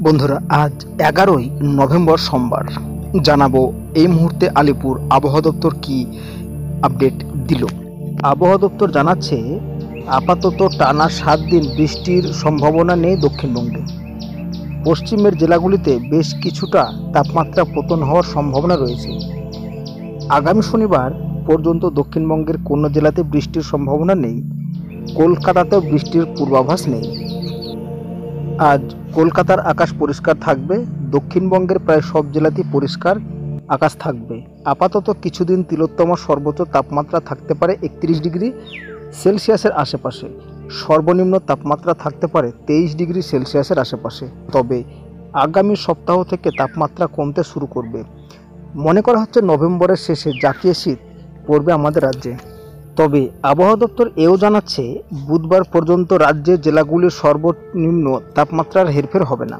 বন্ধুরা, আজ 11ই নভেম্বর সোমবার। জানাবো এই মুহূর্তে আলিপুর আবহাওয়া দপ্তর কি আপডেট দিল। আবহাওয়া দপ্তর জানাচ্ছে আপাতত টানা 7 দিন বৃষ্টির সম্ভাবনা নেই দক্ষিণবঙ্গে। পশ্চিমের জেলাগুলিতে বেশ কিছুটা তাপমাত্রা পতন হওয়ার সম্ভাবনা রয়েছে। আগামী শনিবার পর্যন্ত দক্ষিণবঙ্গের কোনো জেলাতে বৃষ্টির সম্ভাবনা নেই। কলকাতাতেও বৃষ্টির পূর্বাভাস নেই। আজ কলকাতার আকাশ পরিষ্কার থাকবে। দক্ষিণবঙ্গের প্রায় সব জেলাতেই পরিষ্কার আকাশ থাকবে। আপাতত কিছুদিন তিলোত্তম সর্বোচ্চ তাপমাত্রা থাকতে পারে 31 ডিগ্রি সেলসিয়াসের আশেপাশে। সর্বনিম্ন তাপমাত্রা থাকতে পারে 23 ডিগ্রি সেলসিয়াসের আশেপাশে। তবে আগামী সপ্তাহ থেকে তাপমাত্রা কমতে শুরু করবে। মনে করা হচ্ছে নভেম্বরের শেষে জাঁকিয়ে শীত পড়বে আমাদের রাজ্যে। তবে আবহাওয়া দপ্তর এও জানাচ্ছে বুধবার পর্যন্ত রাজ্যের জেলাগুলির সর্বনিম্ন তাপমাত্রার হেরফের হবে না।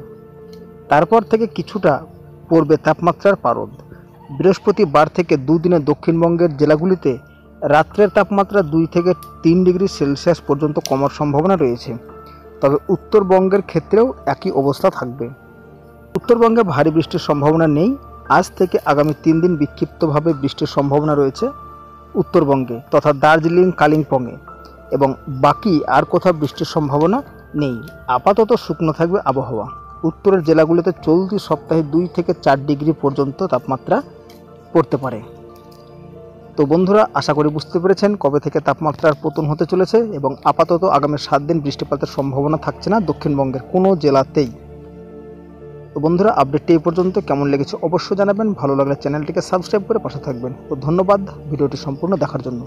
তারপর থেকে কিছুটা পড়বে তাপমাত্রার পারদ। বৃহস্পতিবার থেকে দুদিনে দক্ষিণবঙ্গের জেলাগুলিতে রাত্রের তাপমাত্রা 2 থেকে 3 ডিগ্রি সেলসিয়াস পর্যন্ত কমার সম্ভাবনা রয়েছে। তবে উত্তরবঙ্গের ক্ষেত্রেও একই অবস্থা থাকবে। উত্তরবঙ্গে ভারী বৃষ্টির সম্ভাবনা নেই। আজ থেকে আগামী 3 দিন বিক্ষিপ্তভাবে বৃষ্টির সম্ভাবনা রয়েছে উত্তরবঙ্গে তথা দার্জিলিং, কালিম্পংয়ে, এবং বাকি আর কোথাও বৃষ্টির সম্ভাবনা নেই। আপাতত শুকনো থাকবে আবহাওয়া। উত্তরের জেলাগুলিতে চলতি সপ্তাহে 2 থেকে 4 ডিগ্রি পর্যন্ত তাপমাত্রা পড়তে পারে। তো বন্ধুরা, আশা করি বুঝতে পেরেছেন কবে থেকে তাপমাত্রার পতন হতে চলেছে, এবং আপাতত আগামী 7 দিন বৃষ্টিপাতের সম্ভাবনা থাকছে না দক্ষিণবঙ্গের কোনো জেলাতেই। তো বন্ধুরা, আপডেটটি এই পর্যন্ত। কেমন লেগেছে অবশ্যই জানাবেন। ভালো লাগলে চ্যানেলটিকে সাবস্ক্রাইব করে পাশে থাকবেন। তো ধন্যবাদ ভিডিওটি সম্পূর্ণ দেখার জন্য।